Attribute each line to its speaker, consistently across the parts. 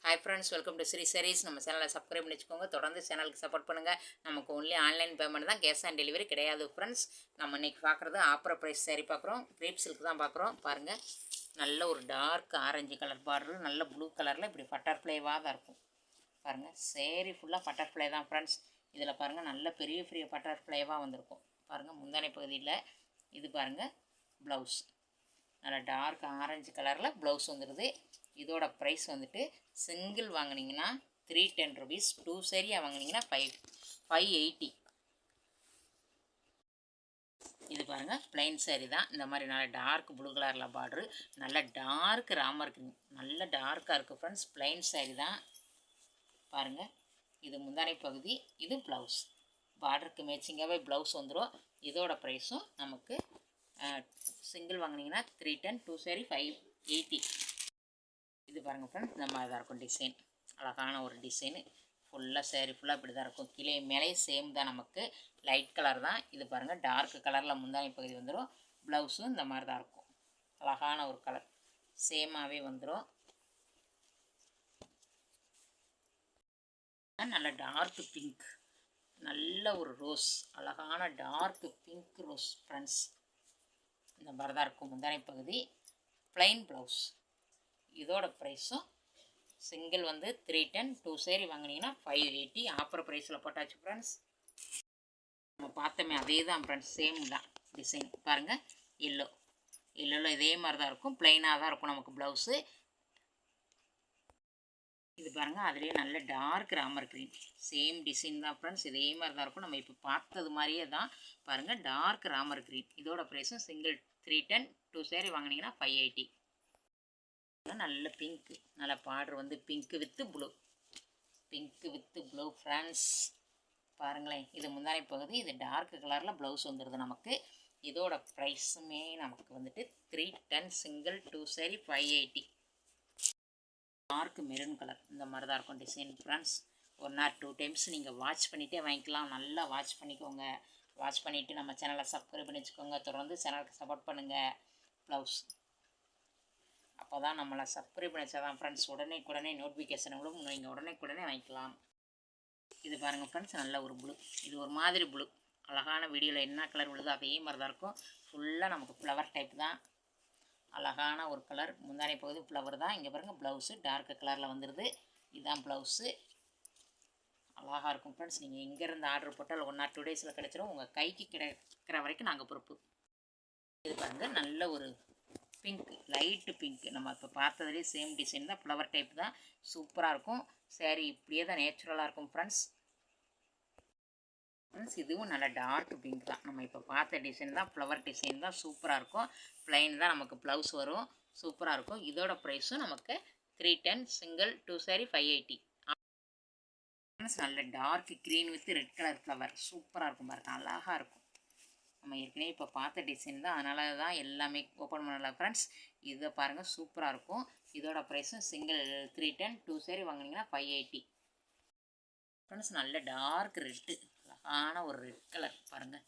Speaker 1: Hi friends, welcome to sarees. நம்ம சேனலை subscribe பண்ணி வச்சுக்கோங்க. தொடர்ந்து சேனலுக்கு சப்போர்ட் பண்ணுங்கள். நமக்கு ஒன்லி ஆன்லைன் பேமெண்ட் தான், கேஷ் ஆன் டெலிவரி கிடையாது ஃப்ரெண்ட்ஸ். நம்ம இன்றைக்கி பார்க்குறது ஆஃபர் ப்ரைஸ் saree பார்க்குறோம். கிரேப் சில்க் தான் பார்க்குறோம். பாருங்கள், நல்ல ஒரு டார்க் ஆரஞ்சு கலர் பார்டர், நல்ல ப்ளூ கலரில் இப்படி பட்டர்ஃப்ளைவாக தான் இருக்கும். பாருங்கள், saree ஃபுல்லாக பட்டர்ஃப்ளை தான் ஃப்ரெண்ட்ஸ். இதில் பாருங்கள், நல்ல பெரிய பெரிய பட்டர்ஃப்ளைவாக வந்திருக்கும். பாருங்கள், முந்தானை பகுதியில் இது பாருங்கள் ப்ளவுஸ், நல்லா டார்க் ஆரஞ்சு கலரில் ப்ளவுஸ் வந்துடுது. இதோட ப்ரைஸ் வந்துட்டு சிங்கிள் வாங்கினீங்கன்னா 310 rupees, 2 சரியாக வாங்கினீங்கன்னா 580. இது பாருங்கள், பிளைன் saree தான். இந்த மாதிரி நல்லா டார்க் ப்ளூ கலரில் பார்டரு, நல்ல டார்க் ராமர் இருக்குங்க, நல்ல டார்க்காக இருக்குது ஃப்ரெண்ட்ஸ். பிளைன் saree தான். பாருங்கள், இது முந்தானை பகுதி, இது ப்ளவுஸ். பார்டருக்கு மேட்சிங்காகவே ப்ளவுஸ் வந்துடும். இதோட ப்ரைஸும் நமக்கு சிங்கிள் வாங்கினீங்கன்னா 310, 2 saree 580. இது பாருங்கள் ஃப்ரெண்ட்ஸ், இந்த மாதிரி தான் இருக்கும் டிசைன். அழகான ஒரு டிசைனு, ஃபுல்லாக saree ஃபுல்லாக இப்படி தான் இருக்கும். கீழே மேலே சேம் தான், நமக்கு லைட் கலர் தான். இது பாருங்கள், டார்க் கலரில் முந்தானை பகுதி வந்துடும். ப்ளவுஸும் இந்த மாதிரி தான் இருக்கும். அழகான ஒரு கலர், சேமாகவே வந்துடும். நல்ல டார்க் பிங்க், நல்ல ஒரு ரோஸ், அழகான டார்க் பிங்க் ரோஸ் ஃப்ரெண்ட்ஸ். இந்த மாதிரி தான் இருக்கும் முந்தானை பகுதி. Plain blouse. இதோட ப்ரைஸும் சிங்கிள் வந்து 310, 2 saree வாங்கினீங்கன்னா 580. ஆஃபர் ப்ரைஸில் போட்டாச்சு ஃப்ரெண்ட்ஸ். நம்ம பார்த்தோமே அதே தான் ஃப்ரெண்ட்ஸ், சேம் தான் டிசைன். பாருங்கள், எல்லோவில் இதே மாதிரி தான் இருக்கும், ப்ளைனாக தான் இருக்கும் நமக்கு ப்ளவுஸு. இது பாருங்கள், அதுலேயே நல்ல dark Ramar green, same design தான் ஃப்ரெண்ட்ஸ். இதே மாதிரி தான் இருக்கும், நம்ம இப்போ பார்த்தது மாதிரியே தான். பாருங்கள், டார்க் ராமர் க்ரீன். இதோட ப்ரைஸும் சிங்கிள் 310, 2 saree வாங்கினீங்கன்னா 580. நல்ல பிங்க்கு, நல்ல பார்டர் வந்து pink with blue, pink with blue friends. பாருங்களேன், இது முந்தானை பகுதி, இது டார்க் கலரில் ப்ளவுஸ் வந்துடுது நமக்கு. இதோட ப்ரைஸுமே நமக்கு வந்துட்டு 310, single 2 saree 580. Dark maroon colour, இந்த மாதிரி தான் இருக்கும் டிசைன் ஃப்ரெண்ட்ஸ். 1 or 2 times நீங்கள் வாட்ச் பண்ணிகிட்டே வாங்கிக்கலாம். நல்லா வாட்ச் பண்ணிக்கோங்க. வாட்ச் பண்ணிவிட்டு நம்ம சேனலை சப்ஸ்கிரைப் பண்ணி வச்சுக்கோங்க. தொடர்ந்து சேனலுக்கு சப்போர்ட் பண்ணுங்கள். ப்ளவுஸ் அப்போ தான் நம்மளை சப்ஸ்கிரைப் பண்ணி வச்சா தான் ஃப்ரெண்ட்ஸ் உடனே நோட்டிஃபிகேஷனுங்களும் நீங்கள் உடனே வாங்கிக்கலாம். இது பாருங்கள் ஃப்ரெண்ட்ஸ், நல்ல ஒரு ப்ளூ, இது ஒரு மாதிரி ப்ளூ. அழகான வீடியோவில் என்ன கலர் விழுதோ அதே மாதிரி தான் இருக்கும். ஃபுல்லாக நமக்கு ஃப்ளவர் டைப் தான். அழகான ஒரு கலர். முந்தானை பகுதி ஃப்ளவர் தான். இங்கே பாருங்கள், ப்ளவுஸு டார்க் கலரில் வந்துடுது. இதுதான் ப்ளவுஸு. அழகாக இருக்கும் ஃப்ரெண்ட்ஸ். நீங்கள் எங்கேருந்து ஆர்டர் போட்டால் 1 or 2 days கிடச்சிரும். உங்கள் கைக்கு கிடைக்கிற வரைக்கும் நாங்கள் பொறுப்பு. இது பாருங்கள், நல்ல ஒரு பிங்க், லைட்டு பிங்க். நம்ம இப்போ பார்த்ததுலேயே சேம் டிசைன் தான், ஃப்ளவர் டைப் தான். சூப்பராக இருக்கும் saree. இப்படியே தான் நேச்சுரலாக இருக்கும் ஃப்ரெண்ட்ஸ். இதுவும் நல்ல டார்க் பிங்க் தான். நம்ம இப்போ பார்த்த டிசைன் தான், ஃப்ளவர் டிசைன் தான். சூப்பராக இருக்கும். ப்ளைன் தான் நமக்கு ப்ளவுஸ் வரும். சூப்பராக இருக்கும். இதோட ப்ரைஸும் நமக்கு 310, சிங்கிள் 2 saree 580. நல்ல dark green with red colour flower. சூப்பராக இருக்கும் பாருங்கள், அழகாக இருக்கும். நம்ம ஏற்கனவே இப்போ பார்த்த டிசைன் தான், அதனால தான் எல்லாமே ஓப்பன் பண்ணல ஃப்ரெண்ட்ஸ். இதை பாருங்கள், சூப்பராக இருக்கும். இதோட ப்ரைஸும் சிங்கிள் 310, 2 saree வாங்கினீங்கன்னா 580 ஃப்ரெண்ட்ஸ். நல்ல டார்க் ரெட்டு, அழகான ஒரு ரெட் கலர் பாருங்கள்,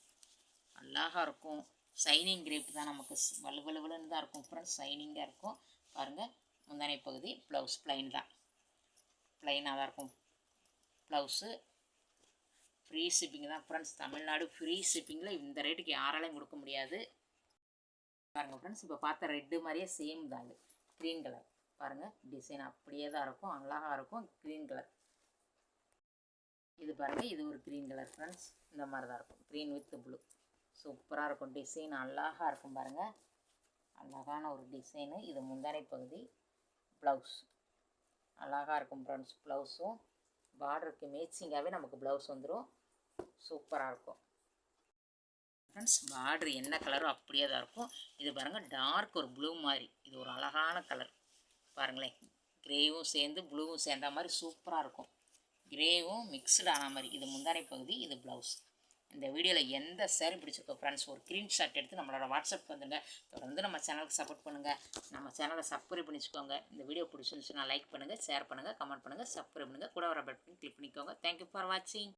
Speaker 1: அழகாக இருக்கும். ஷைனிங் கிரேப் தான், நமக்கு வலுவலுன்னு தான் இருக்கும் ஃப்ரெண்ட்ஸ். ஷைனிங்காக இருக்கும். பாருங்கள், முந்தானை பகுதி ப்ளவுஸ் ப்ளைன் தான், ப்ளைனாக தான் இருக்கும் ப்ளவுஸு. ஃப்ரீ ஷிப்பிங் தான் ஃப்ரெண்ட்ஸ். தமிழ்நாடு ஃப்ரீ ஷிப்பிங்கில் இந்த ரேட்டுக்கு யாராலையும் கொடுக்க முடியாது. பாருங்கள் ஃப்ரெண்ட்ஸ், இப்போ பார்த்த ரெட்டு மாதிரியே சேம் தான். இது க்ரீன் கலர் பாருங்கள், டிசைன் அப்படியே தான் இருக்கும், அழகாக இருக்கும். க்ரீன் கலர் இது பாருங்கள், இது ஒரு க்ரீன் கலர் ஃப்ரெண்ட்ஸ். இந்த மாதிரி தான் இருக்கும், க்ரீன் வித் ப்ளூ. சூப்பராக இருக்கும் டிசைன், அழகாக இருக்கும் பாருங்கள், அழகான ஒரு டிசைனு. இது முந்தானை பகுதி, ப்ளவுஸ் அழகாக இருக்கும் ஃப்ரெண்ட்ஸ். ப்ளவுஸும் பார்டருக்கு மேட்சிங்காகவே நமக்கு ப்ளவுஸ் வந்துடும். சூப்பராக இருக்கும் ஃப்ரெண்ட்ஸ். பார்டர் என்ன கலரோ அப்படியே தான் இருக்கும். இது பாருங்கள், டார்க் ஒரு ப்ளூ மாதிரி. இது ஒரு அழகான கலர் பாருங்களேன். கிரேவும் சேர்ந்து ப்ளூவும் சேர்ந்த மாதிரி சூப்பராக இருக்கும். கிரேவும் மிக்ஸ்டு ஆன மாதிரி. இது முந்தானை பகுதி, இது ப்ளவுஸ். இந்த வீடியோவில் எந்த saree பிடிச்சிருக்கோ ஃப்ரெண்ட்ஸ், ஒரு ஸ்க்ரீன்ஷாட் எடுத்து நம்மளோட வாட்ஸ்அப் வந்துடுங்க. தொடர்ந்து நம்ம சேனலுக்கு சப்போர்ட் பண்ணுங்கள். நம்ம சேனலை சப்ஸ்கிரைப் பண்ணி வச்சுக்கோங்க. இந்த வீடியோ பிடிச்சிருந்துச்சுன்னா லைக் பண்ணுங்கள், ஷேர் பண்ணுங்கள், கமெண்ட் பண்ணுங்கள், சப்ஸ்கிரைப் பண்ணுங்கள். கூட வர பட்டன் கிளிக் பண்ணிக்கோங்க. தேங்க்யூ ஃபார் வாட்சிங்.